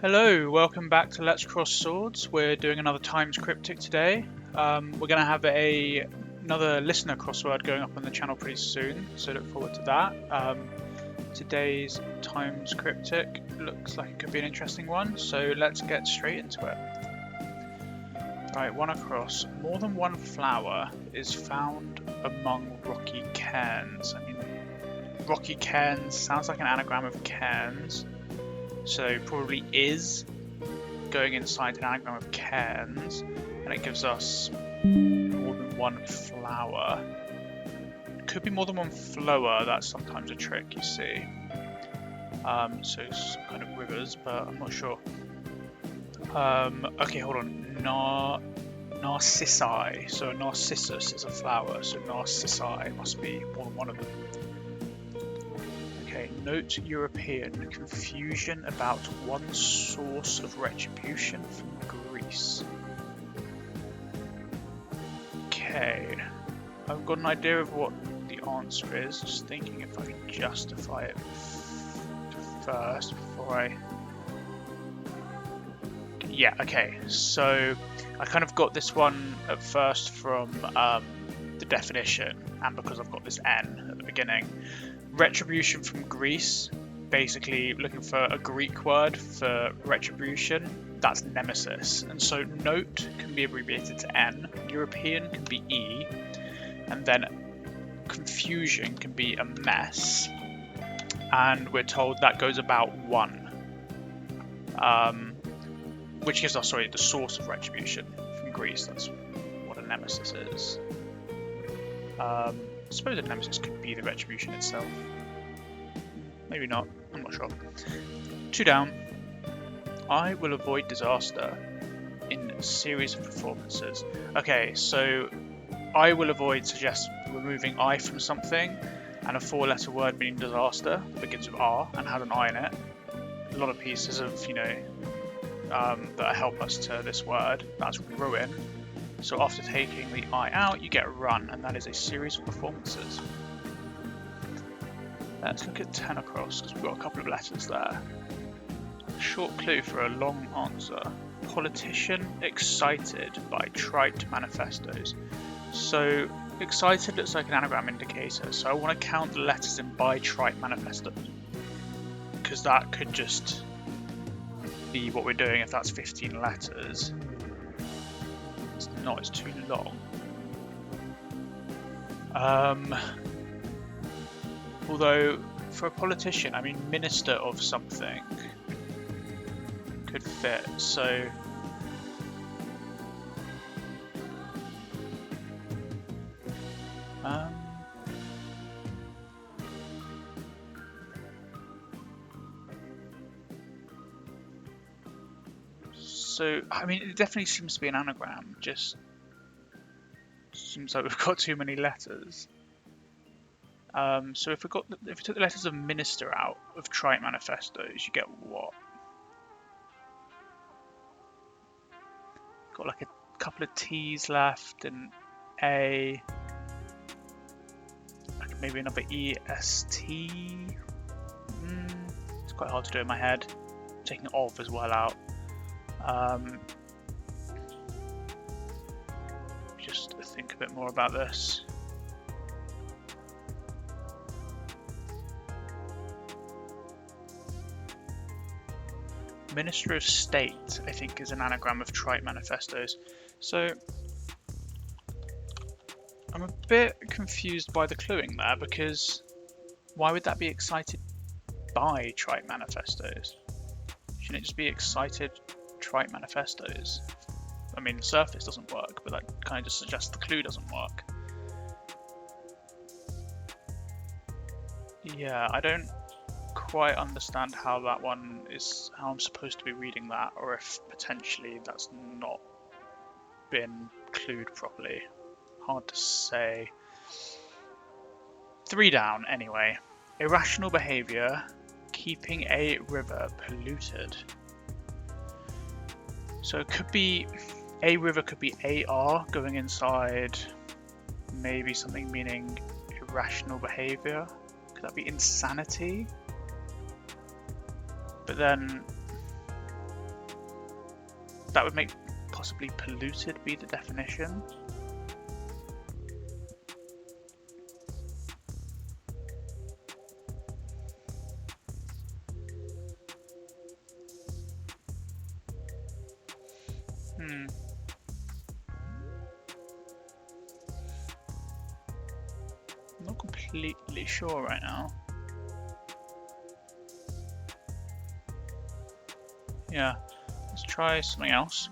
Hello, welcome back to Let's Cross Swords. We're doing another Times Cryptic today. We're going to have another listener crossword going up on the channel pretty soon, so look forward to that. Today's Times Cryptic looks like it could be an interesting one, so let's get straight into it. Right, one across. More than one flower is found among rocky cairns. Rocky cairns sounds like an anagram of cairns. So probably is going inside an anagram of cairns, and it gives us more than one flower. It could be more than one flower, that's sometimes a trick, you see. So some kind of rivers, but I'm not sure. Okay, hold on. Narcissi. So a narcissus is a flower, so narcissi must be more than one of them. Okay, note European, confusion about one source of retribution from Greece. Okay, I've got an idea of what the answer is, just thinking if I can justify it first before I... Yeah, okay, so I kind of got this one at first from the definition, and because I've got this N at the beginning. Retribution from Greece, basically looking for a Greek word for retribution, that's nemesis. And so note can be abbreviated to N, European can be E, and then confusion can be a mess. And we're told that goes about one, which gives us, the source of retribution from Greece. That's what a nemesis is. I suppose a nemesis could be the retribution itself. Maybe not, I'm not sure. 2 down. I will avoid disaster in a series of performances. Okay, so I will avoid suggests removing I from something, and a 4-letter word meaning disaster that begins with R and has an I in it. A lot of pieces of, that help us to this word. That's ruin. So after taking the I out, you get run, and that is a series of performances. Let's look at 10 across, because we've got a couple of letters there. Short clue for a long answer. Politician excited by trite manifestos. So excited looks like an anagram indicator, so I want to count the letters in by trite manifestos, because that could just be what we're doing if that's 15 letters. It's too long. Although, for a politician, minister of something could fit, so... it definitely seems to be an anagram, just seems like we've got too many letters. So if we took the letters of minister out of trite manifestos, you get what? Got like a couple of T's left, and A, like maybe another EST. It's quite hard to do in my head. I'm taking of as well out. Just think a bit more about this. Minister of State, I think, is an anagram of trite manifestos. So I'm a bit confused by the cluing there, because why would that be excited by trite manifestos? Shouldn't it just be excited trite manifestos? The surface doesn't work, but that kind of just suggests the clue doesn't work. Yeah, I don't quite understand how that one is, how I'm supposed to be reading that, or if potentially that's not been clued properly. Hard to say. 3 down anyway. Irrational behavior, keeping a river polluted. So it could be, a river could be AR going inside, maybe something meaning irrational behavior. Could that be insanity? But then that would make possibly polluted be the definition. I'm not completely sure right now. Yeah, let's try something else.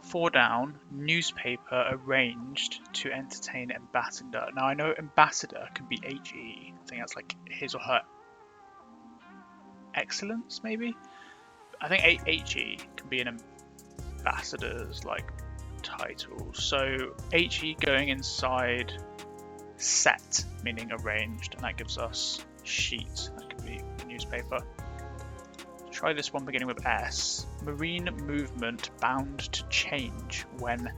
4 down, newspaper arranged to entertain ambassador. Now I know ambassador can be HE. I think that's like his or her excellence, maybe? I think HE can be an ambassador's like title. So HE going inside set, meaning arranged, and that gives us sheet. That could be a newspaper. Try this one beginning with S. Marine movement bound to change when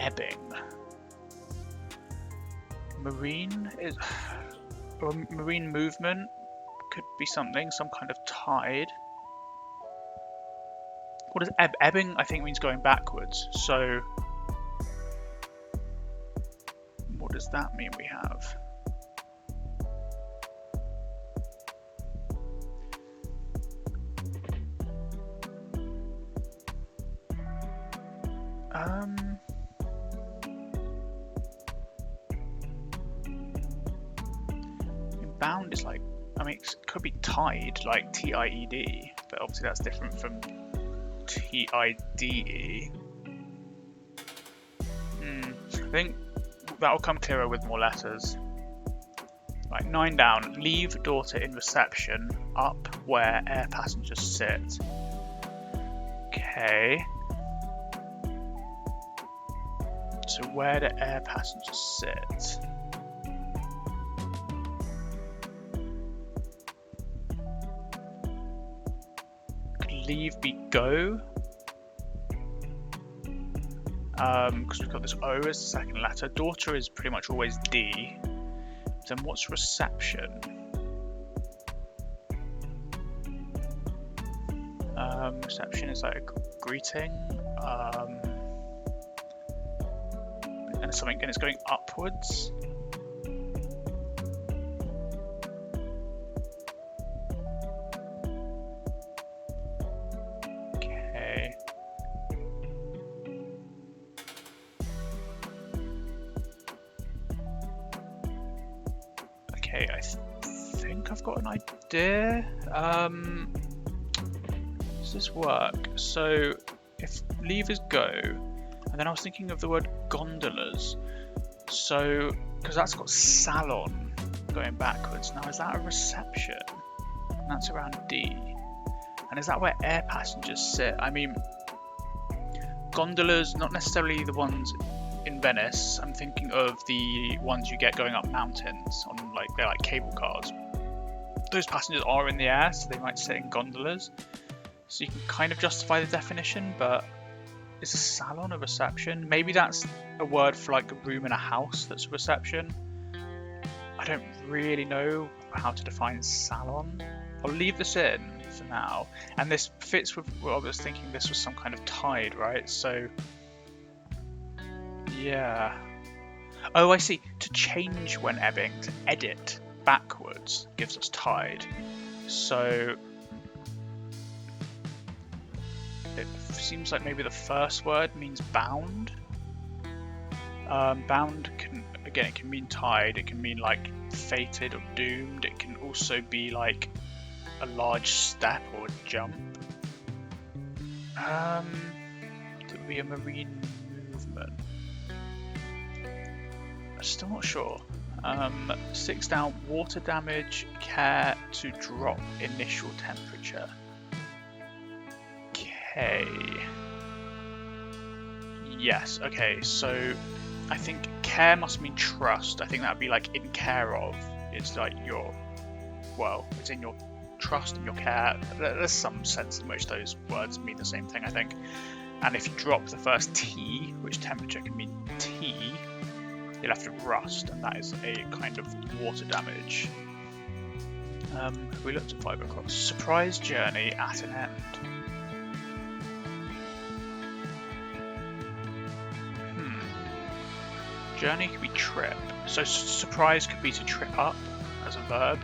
ebbing. Marine is, or marine movement could be something, some kind of tide. What is ebbing? I think means going backwards. So what does that mean we have? Bound is like, I mean, it could be tied, like T-I-E-D, but obviously that's different from T-I-D-E. I think that'll come clearer with more letters. Like 9 down, leave daughter in reception, up where air passengers sit. Okay. So where do air passengers sit? Leave be go, because we've got this O as the second letter. Daughter is pretty much always D. Then what's reception? Reception is like a greeting, and something, and it's going upwards. Okay, I think I've got an idea. Does this work? So if leave is go, and then I was thinking of the word gondolas. So, because that's got salon going backwards. Now, is that a reception? And that's around D. And is that where air passengers sit? I mean, gondolas, not necessarily the ones in Venice. I'm thinking of the ones you get going up mountains on, like, they're like cable cars. Those passengers are in the air, so they might sit in gondolas. So you can kind of justify the definition, but is a salon a reception? Maybe that's a word for like a room in a house that's a reception. I don't really know how to define salon. I'll leave this in for now. And this fits with what I was thinking. This was some kind of tide, right? So yeah. Oh, I see. To change when ebbing, to edit backwards gives us tide. So it seems like maybe the first word means bound. Bound can, again, it can mean tide. It can mean like fated or doomed. It can also be like a large step or jump. It would be a marine movement. I'm still not sure. 6 down, water damage, care to drop initial temperature. Okay. Yes, okay, so I think care must mean trust. I think that would be like in care of. It's like your, well, it's in your trust and your care. There's some sense in which those words mean the same thing, I think. And if you drop the first T, which temperature can mean T, you'll have to rust, and that is a kind of water damage. We looked at 5 across. Surprise journey at an end. Journey could be trip. So surprise could be to trip up as a verb.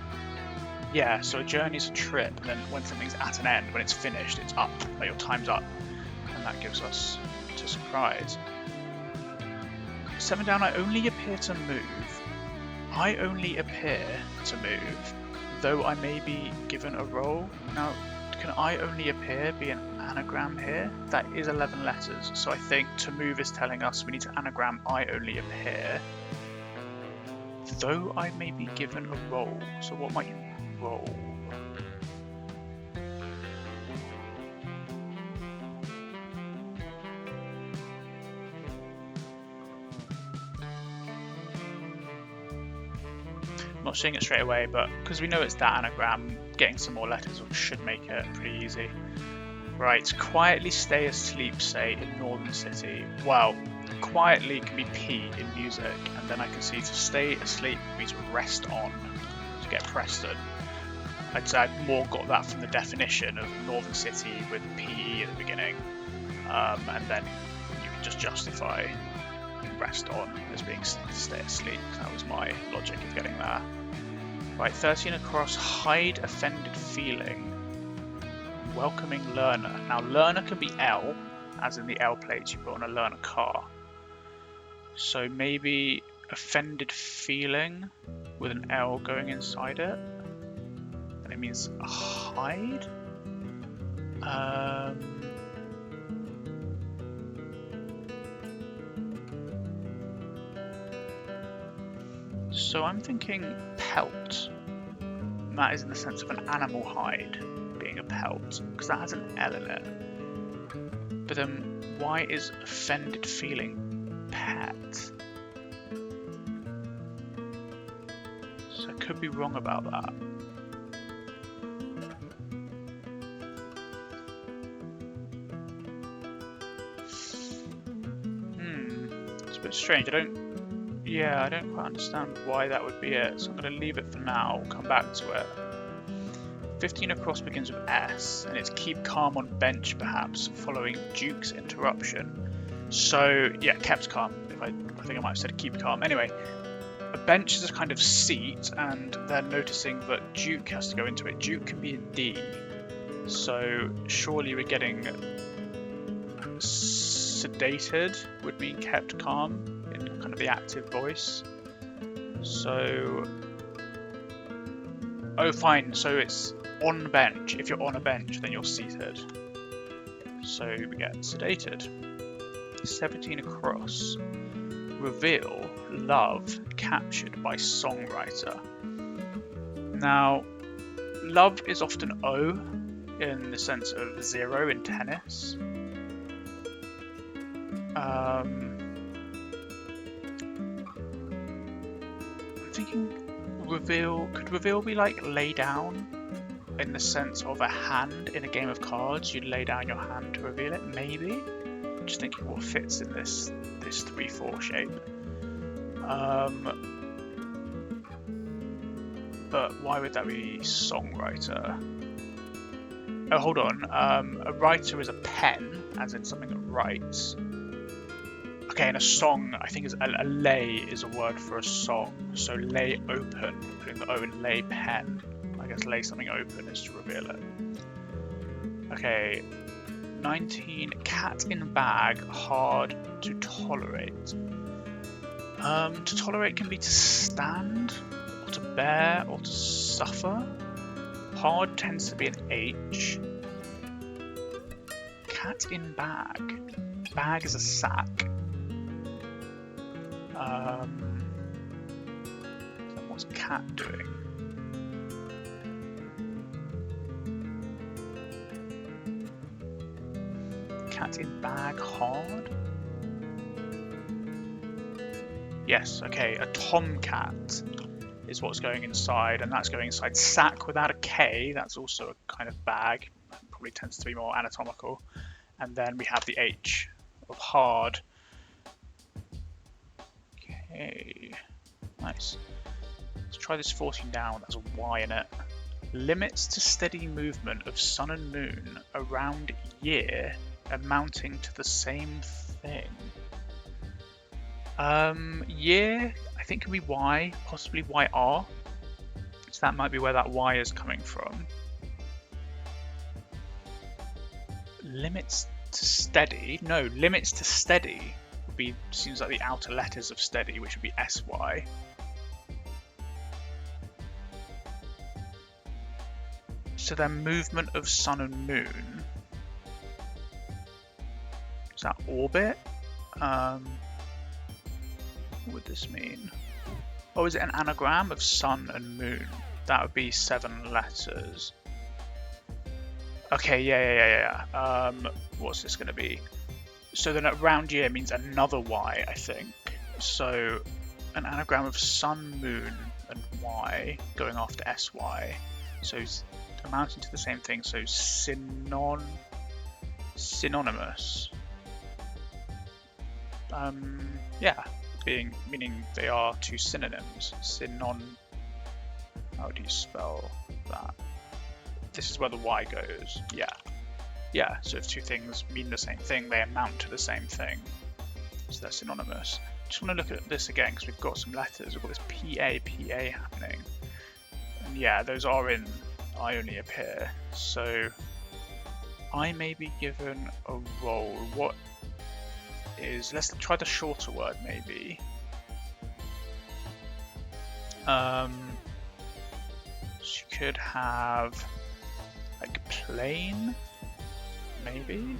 Yeah, so a journey is a trip, and then when something's at an end, when it's finished, it's up, like your time's up. And that gives us to surprise. 7 down, I only appear to move. I only appear to move, though I may be given a role. Now, can I only appear be an anagram here? That is 11 letters, so I think to move is telling us we need to anagram I only appear, though I may be given a role. So what might role? I'm not seeing it straight away, but because we know it's that anagram, getting some more letters should make it pretty easy. Right, quietly stay asleep, say, in Northern City. Well, quietly can be P in music, and then I can see to stay asleep means to rest on, to get Preston. I'd say I've more got that from the definition of Northern City with PE at the beginning, and then you can just justify rest on as being stay asleep. That was my logic of getting there. Right, 13 across, hide offended feeling. Welcoming learner. Now learner can be L, as in the L plates you put on a learner car. So maybe offended feeling with an L going inside it. And it means hide? So I'm thinking pelt. And that is in the sense of an animal hide being a pelt, because that has an L in it. But then why is offended feeling pet? So I could be wrong about that. It's a bit strange. I don't quite understand why that would be it, so I'm going to leave it for now. We'll come back to it. 15 across begins with S, and it's keep calm on bench, perhaps, following Duke's interruption. So, yeah, kept calm. I think I might have said keep calm. Anyway, a bench is a kind of seat, and they're noticing that Duke has to go into it. Duke can be a D, so surely we're getting sedated would mean kept calm in kind of the active voice. So, oh fine, so it's on bench. If you're on a bench, then you're seated. So we get sedated. 17 across. Reveal, love, captured by songwriter. Now, love is often O in the sense of 0 in tennis. I'm thinking reveal, could reveal be like lay down in the sense of a hand in a game of cards? You'd lay down your hand to reveal it, maybe? Just thinking what fits in this 3-4 shape. But why would that be songwriter? Oh, hold on. A writer is a pen, as in something that writes. Okay, and a song, I think, is a lay is a word for a song. So lay open, putting the O in lay pen. I guess lay something open is to reveal it. Okay, 19, cat in bag, hard to tolerate. To tolerate can be to stand, or to bear, or to suffer. Hard tends to be an H. Cat in bag. Bag is a sack. So what's cat doing? Cat in bag hard? Yes, okay, a tomcat is what's going inside, and that's going inside. Sack without a K, that's also a kind of bag. Probably tends to be more anatomical. And then we have the H of hard. Okay, nice. Let's try this 14 down, there's a Y in it. Limits to steady movement of sun and moon around year amounting to the same thing. Year, I think could be Y, possibly YR. So that might be where that Y is coming from. Limits to steady? No, limits to steady would be, seems like the outer letters of steady, which would be SY. So then movement of sun and moon. Is that orbit? What would this mean? Oh, is it an anagram of sun and moon? That would be 7 letters. Okay, yeah. What's this going to be? So then round year means another Y, I think. So an anagram of sun, moon, and Y going after SY. So amounting to the same thing. So synonymous. Yeah, meaning they are two synonyms. How do you spell that? This is where the Y goes. Yeah. So if two things mean the same thing, they amount to the same thing. So they're synonymous. Just want to look at this again because we've got some letters. We've got this PA happening. And yeah, those are in I only appear. So I may be given a role. What is, let's try the shorter word maybe. She could have like plain, maybe.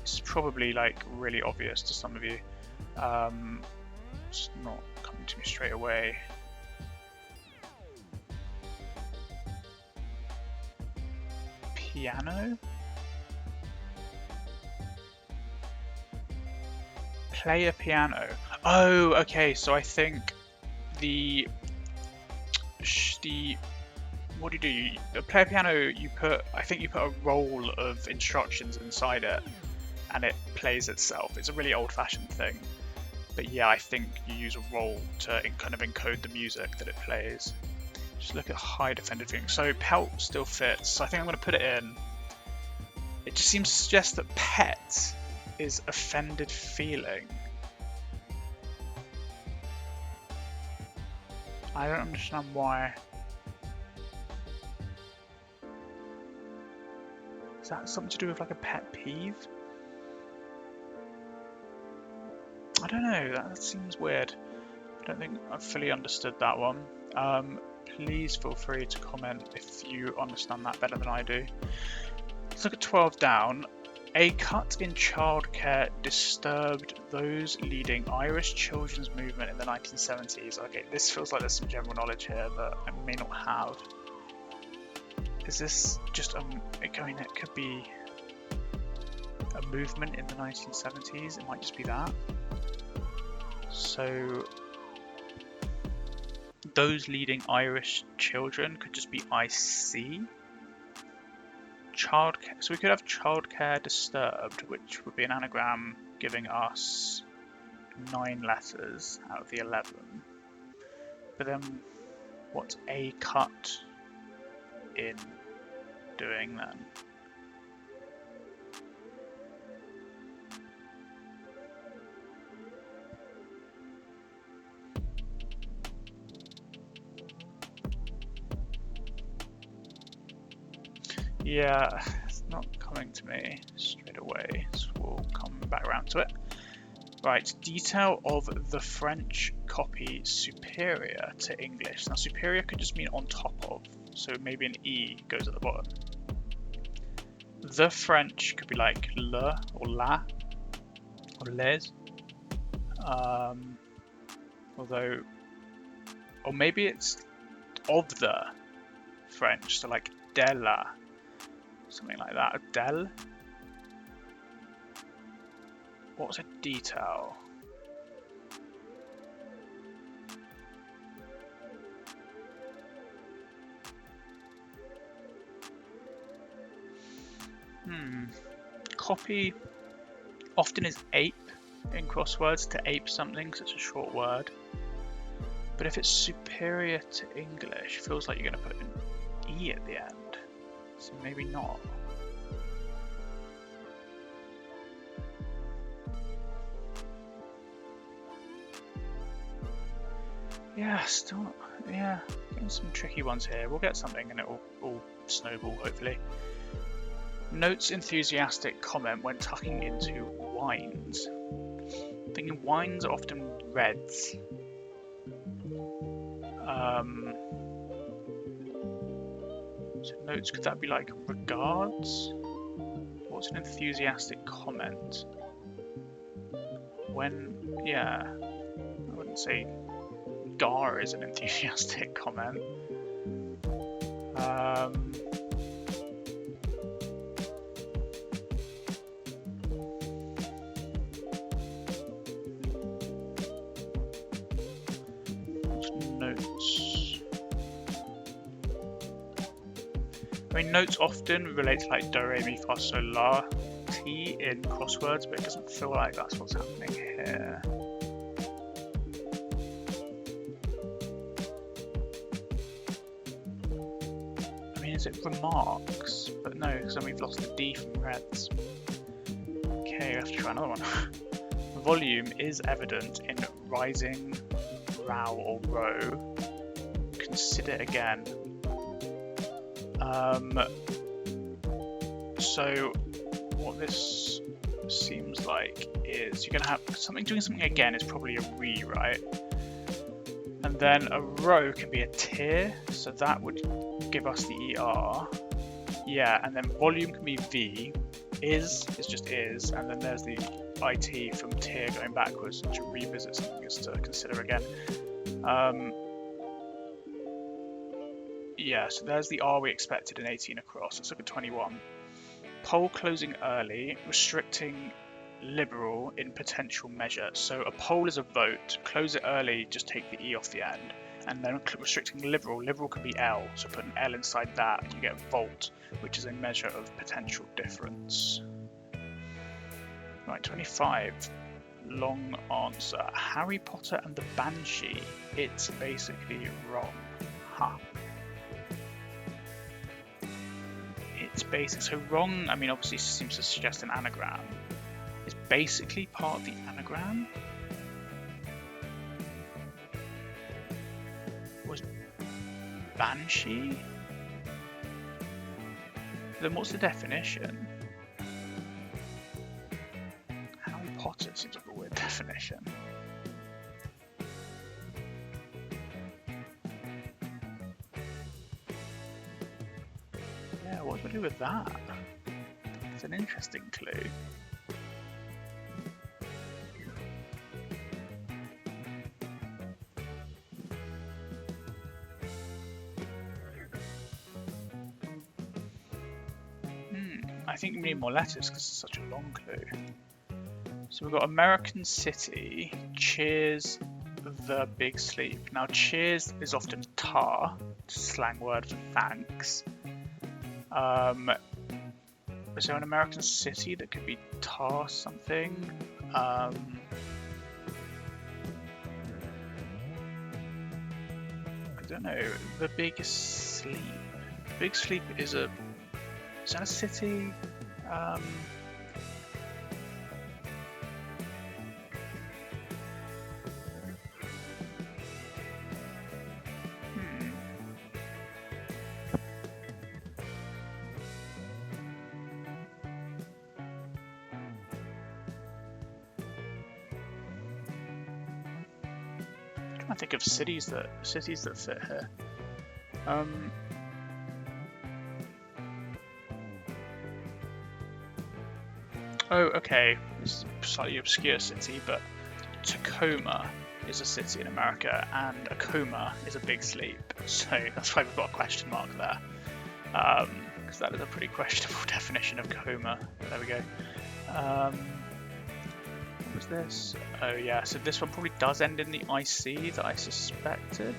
It's probably like really obvious to some of you. It's not coming to me straight away. Piano? Play a piano. Oh, okay, so I think the what do? You play a piano, I think you put a roll of instructions inside it and it plays itself. It's a really old-fashioned thing. But yeah, I think you use a roll to kind of encode the music that it plays. Just look at hide offended feeling. So pelt still fits. So I think I'm going to put it in. It just seems to suggest that pet is offended feeling. I don't understand why. Is that something to do with like a pet peeve? I don't know, that seems weird. I don't think I've fully understood that one. Please feel free to comment if you understand that better than I do. Let's look at 12 down. A cut in childcare disturbed those leading Irish children's movement in the 1970s. Okay, this feels like there's some general knowledge here that I may not have. Is this just it could be a movement in the 1970s. It might just be that. So those leading Irish children could just be IC. Childcare. So we could have childcare disturbed, which would be an anagram giving us 9 letters out of the 11. But then what's a cut in doing then? Yeah, it's not coming to me straight away, so we'll come back around to it. Right, detail of the French copy superior to English. Now superior could just mean on top of, so maybe an E goes at the bottom. The French could be like le or la or les. Although, or maybe it's of the French, so like de la. Something like that. Del? What's a detail? Copy often is ape in crosswords, to ape something because it's a short word. But if it's superior to English, feels like you're going to put an E at the end. So maybe not. Yeah, still, yeah, getting some tricky ones here. We'll get something and it will all snowball, hopefully. Notes enthusiastic comment when tucking into wines. Thinking wines are often reds. So notes, could that be like regards? What's an enthusiastic comment? When, yeah, I wouldn't say gar is an enthusiastic comment. Notes. I mean, notes often relate to like do, re, mi, fa, sol, la, ti in crosswords, but it doesn't feel like that's what's happening here. I mean, is it remarks? But no, because then we've lost the D from reds. Okay, we have to try another one. Volume is evident in rising, row, or row. Consider again. So what this seems like is you're going to have something doing something again is probably a re, right? And then a row can be a tier, so that would give us the ER. Yeah, and then volume can be V. Is just is, and then there's the IT from tier going backwards to revisit something is to consider again. Yeah, so there's the R we expected in 18 across. Let's look at 21. Poll closing early, restricting liberal in potential measure. So a poll is a vote. Close it early, just take the E off the end. And then restricting liberal. Liberal can be L, so put an L inside that and you get volt, which is a measure of potential difference. Right, 25. Long answer. Harry Potter and the Banshee. It's basically wrong. Huh. It's basic. So wrong, I mean, obviously seems to suggest an anagram. It's basically part of the anagram. Was Banshee? Then what's the definition? Harry Potter seems like a weird definition. Yeah, what do we do with that? It's an interesting clue. I think we need more letters because it's such a long clue. So we've got American City, cheers the big sleep. Now cheers is often tar, slang word for thanks. Is there an American city that could be tar something? I don't know. The Big Sleep. The Big Sleep is that a city? I think of cities that fit here. Oh, okay. This is a slightly obscure city, but Tacoma is a city in America, and a coma is a big sleep. So that's why we've got a question mark there, because that is a pretty questionable definition of coma. But there we go. What was this? Oh yeah, so this one probably does end in the IC that I suspected.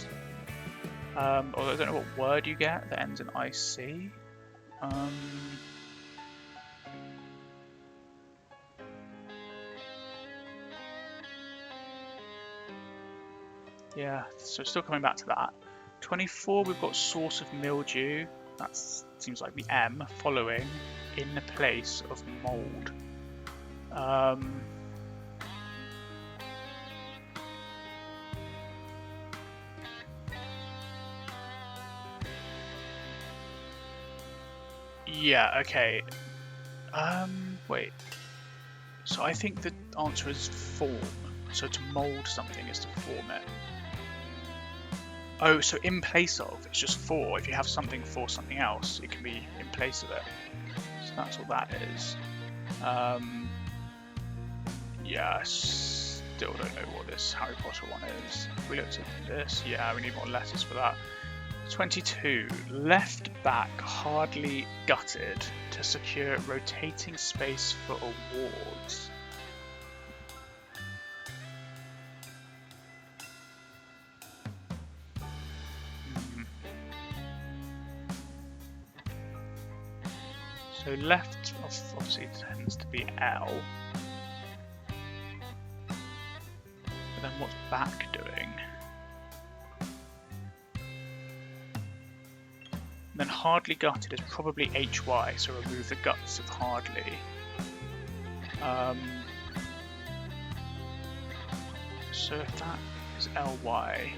Although I don't know what word you get that ends in IC. Yeah, so still coming back to that. 24, we've got source of mildew. That seems like the M following in the place of mold. Yeah, okay. Wait. So I think the answer is form. So to mold something is to form it. Oh, so in place of, it's just for. If you have something for something else, it can be in place of it. So that's what that is. Yeah, still don't know what this Harry Potter one is. We looked at this. Yeah, we need more letters for that. 22. Left back hardly gutted to secure rotating space for awards. So left obviously tends to be L. But then what's back doing? And then hardly gutted is probably HY, so remove the guts of hardly. So if that is LY,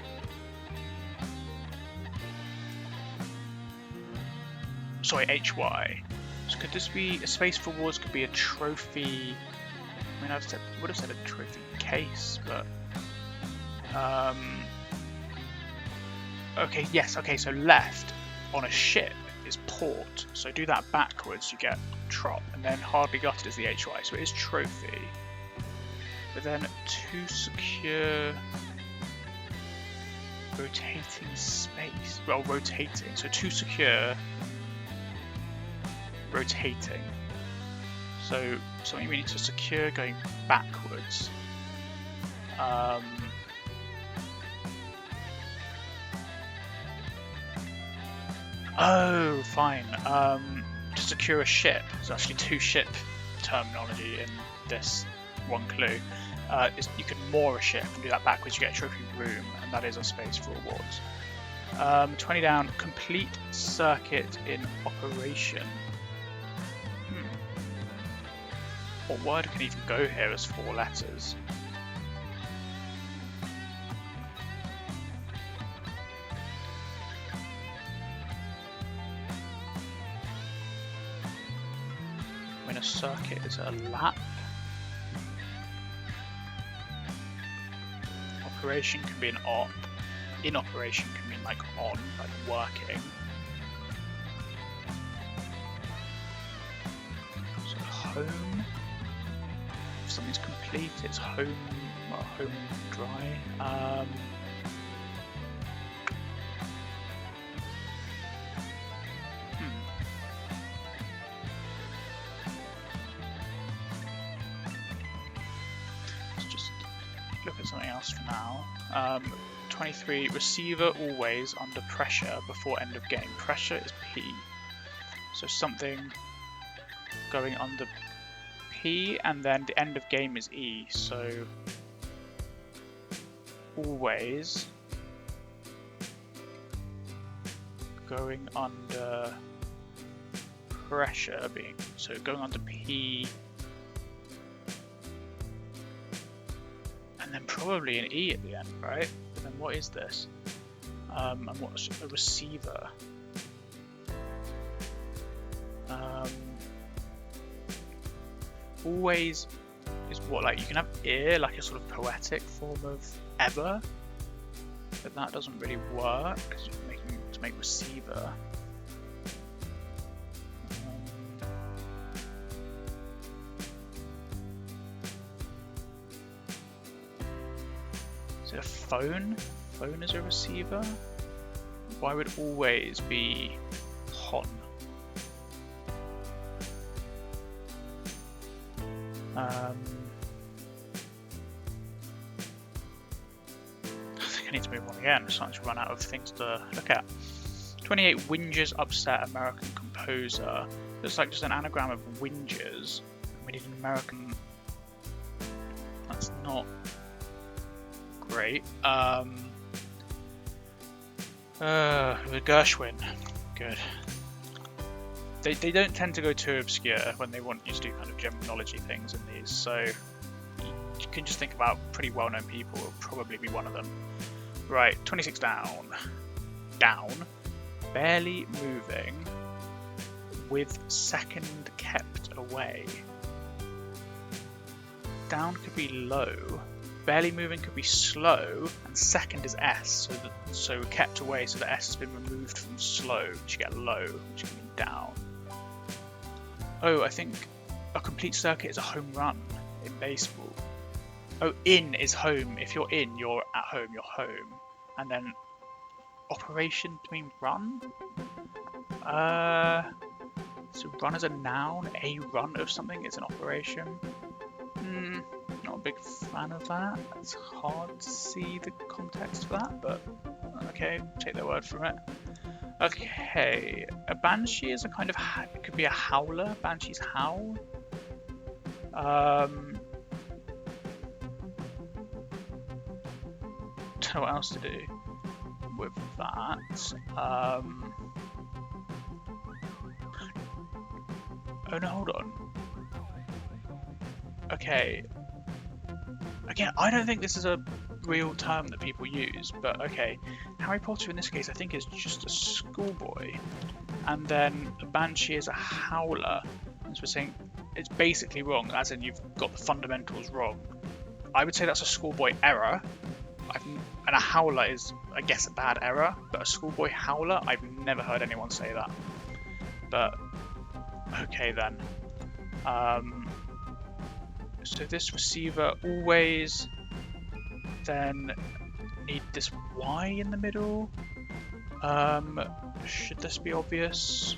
sorry, HY. So could this be a space for awards? Could be a trophy. I mean, would have said a trophy case, but okay, yes, okay. So left on a ship is port. So do that backwards, you get trop, and then hardly gutted is the HY. So it is trophy. But then to secure rotating space. Well, rotating. So to secure rotating. So something we need to secure going backwards. Oh, fine. To secure a ship. There's actually two ship terminology in this one clue. You can moor a ship and do that backwards, you get a trophy room, and that is a space for awards. 20 down, complete circuit in operation. What word can even go here as 4 letters? When a circuit is a lap. Operation can be an op. In operation can mean like on, like working. So home. If something's complete, it's home. Well, home dry. Let's just look at something else for now. 23. Receiver always under pressure before end of game. Pressure is P. So something going under P, and then the end of game is E. So always going under pressure being, so going under P, and then probably an E at the end, right? And then what is this? And what's a receiver? Always is what, like, you can have ear, like a sort of poetic form of ever, but that doesn't really work because you're making to make receiver. Is it a phone? Phone is a receiver? Why would always be hon? I think I need to move on again. I'm starting to run out of things to look at. 28. Whinges upset American composer. Looks like just an anagram of whinges. We need an American. That's not great. Gershwin. Good. They don't tend to go too obscure when they want you to do kind of general knowledge things in these, so you can just think about pretty well-known people. Will probably be one of them. Right, 26 down. Down. Barely moving. with second kept away. Down could be low, barely moving could be slow, and second is S, so kept away, so the S has been removed from slow, which you get low, which can mean down. Oh, I think a complete circuit is a home run in baseball. Oh, in is home. If you're in, you're at home, you're home. And then operation to mean run? So run is a noun, a run of something is an operation. Not a big fan of that. It's hard to see the context for that, but okay, take their word from it. Okay, a banshee is a kind of, it could be a howler, banshees howl. Don't know what else to do with that. Oh no, hold on. Okay. Again, I don't think this is a real term that people use, but okay. Harry Potter in this case I think is just a schoolboy. And then a banshee is a howler. And so we're saying it's basically wrong, as in you've got the fundamentals wrong. I would say that's a schoolboy error. And a howler is, I guess, a bad error, but a schoolboy howler, I've never heard anyone say that. But, okay then. So this receiver always then need this Y in the middle. Should this be obvious?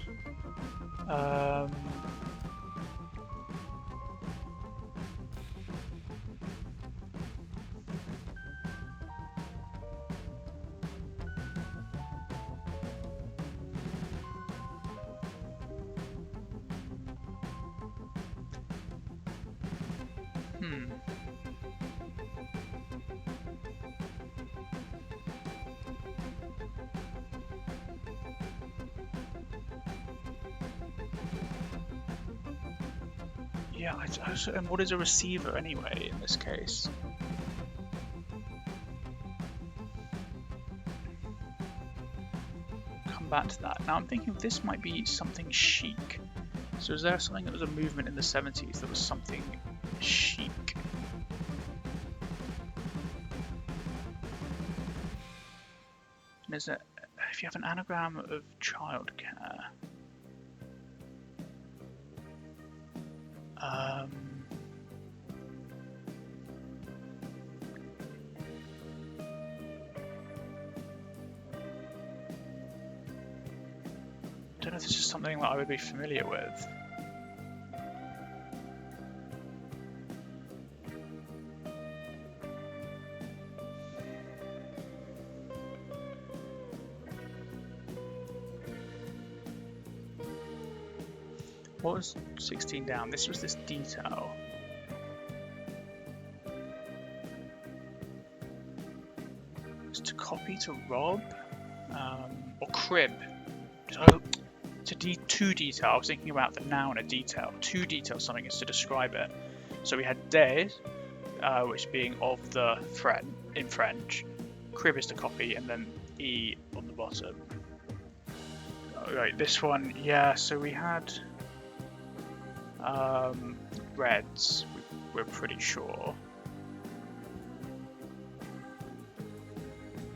Yeah, and what is a receiver anyway in this case? Come back to that. Now I'm thinking this might be something chic. So is there something that was a movement in the 70s that was something chic? And is it, if you have an anagram of childcare, I don't know if this is something that I would be familiar with. What was 16 down? This was this detail. It's to copy, to rob, or crib. So to detail. I was thinking about the noun a detail. To detail something is to describe it. So we had de, which being of the friend in French. Crib is to copy, and then e on the bottom. Right, this one, yeah. So we had. Reds, we're pretty sure.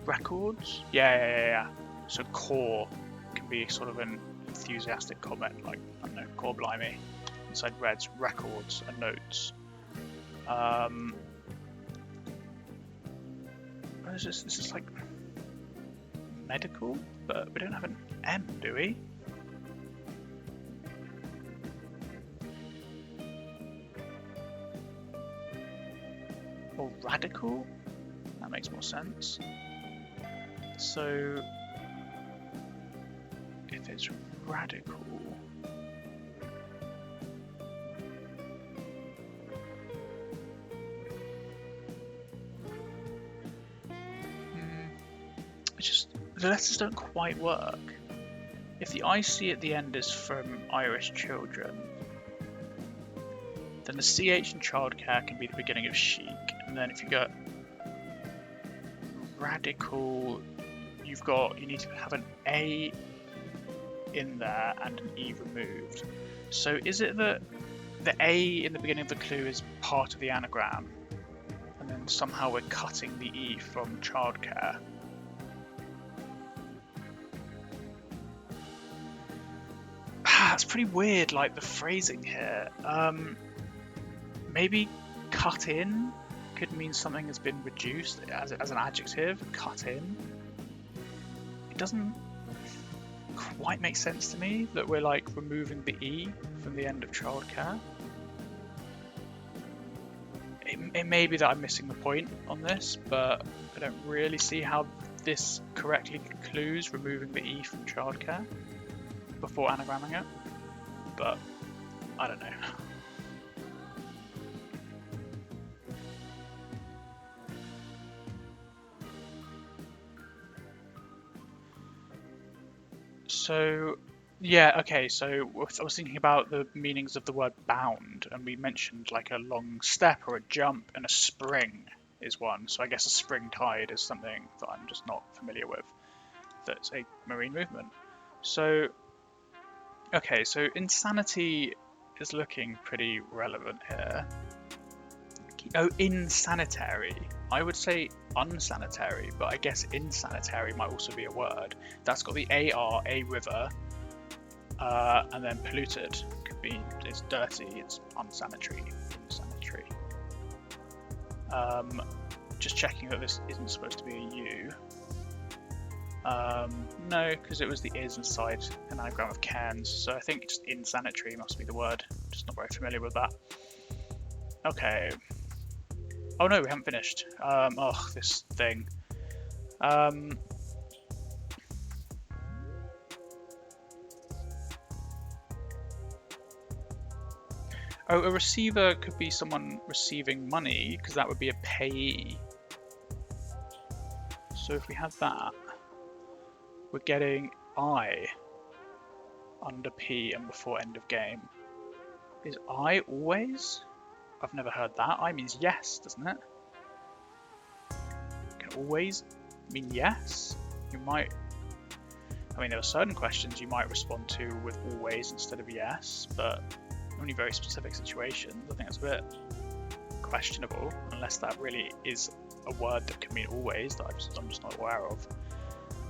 Records? Yeah. So core can be sort of an enthusiastic comment, like, I don't know, core blimey. Inside reds, records and notes. This is like medical, but we don't have an M, do we? Or radical? That makes more sense. So if it's radical, it's just the letters don't quite work. If the IC at the end is from Irish children, then the CH in childcare can be the beginning of chic. And then if you go radical, you need to have an A in there and an E removed. So is it that the A in the beginning of the clue is part of the anagram, and then somehow we're cutting the E from childcare? It's pretty weird, like the phrasing here. Maybe cut in could mean something has been reduced as an adjective. Cut in. It doesn't quite make sense to me that we're like removing the E from the end of childcare. It may be that I'm missing the point on this, but I don't really see how this correctly concludes removing the E from childcare before anagramming it, but I don't know. So, yeah, okay, so I was thinking about the meanings of the word bound, and we mentioned like a long step or a jump, and a spring is one. So I guess a spring tide is something that I'm just not familiar with, that's a marine movement. So, okay, so insanity is looking pretty relevant here. Oh, insanitary. I would say unsanitary, but I guess insanitary might also be a word. That's got the AR, a river, and then polluted could be, it's dirty, it's unsanitary, insanitary. Just checking that this isn't supposed to be a U. No, because it was the is inside an anagram of Cairns, so I think just insanitary must be the word. Just not very familiar with that. Okay. Oh no, we haven't finished. Oh, this thing. Oh, a receiver could be someone receiving money, because that would be a payee. So if we have that, we're getting I under P and before end of game. Is I always? I've never heard that. I means yes, doesn't it? Can always mean yes? You might... I mean, there are certain questions you might respond to with always instead of yes, but only very specific situations. I think that's a bit questionable, unless that really is a word that can mean always that I'm just not aware of.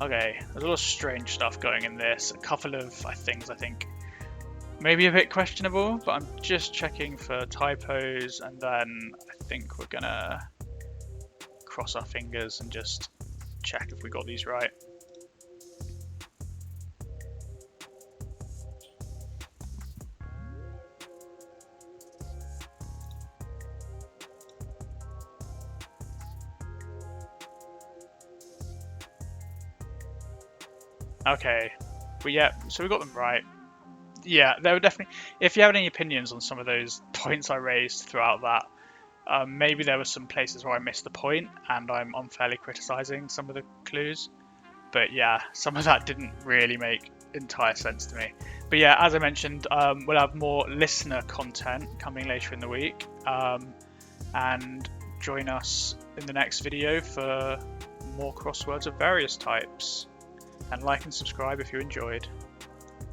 Okay, there's a lot of strange stuff going in this. A couple of things I think maybe a bit questionable, but I'm just checking for typos, and then I think we're gonna cross our fingers and just check if we got these right. Okay, but yeah, so we got them right. Yeah, there were definitely, if you have any opinions on some of those points I raised throughout that, maybe there were some places where I missed the point and I'm unfairly criticizing some of the clues. But yeah, some of that didn't really make entire sense to me. But yeah, as I mentioned, we'll have more listener content coming later in the week. And join us in the next video for more crosswords of various types. And like and subscribe if you enjoyed.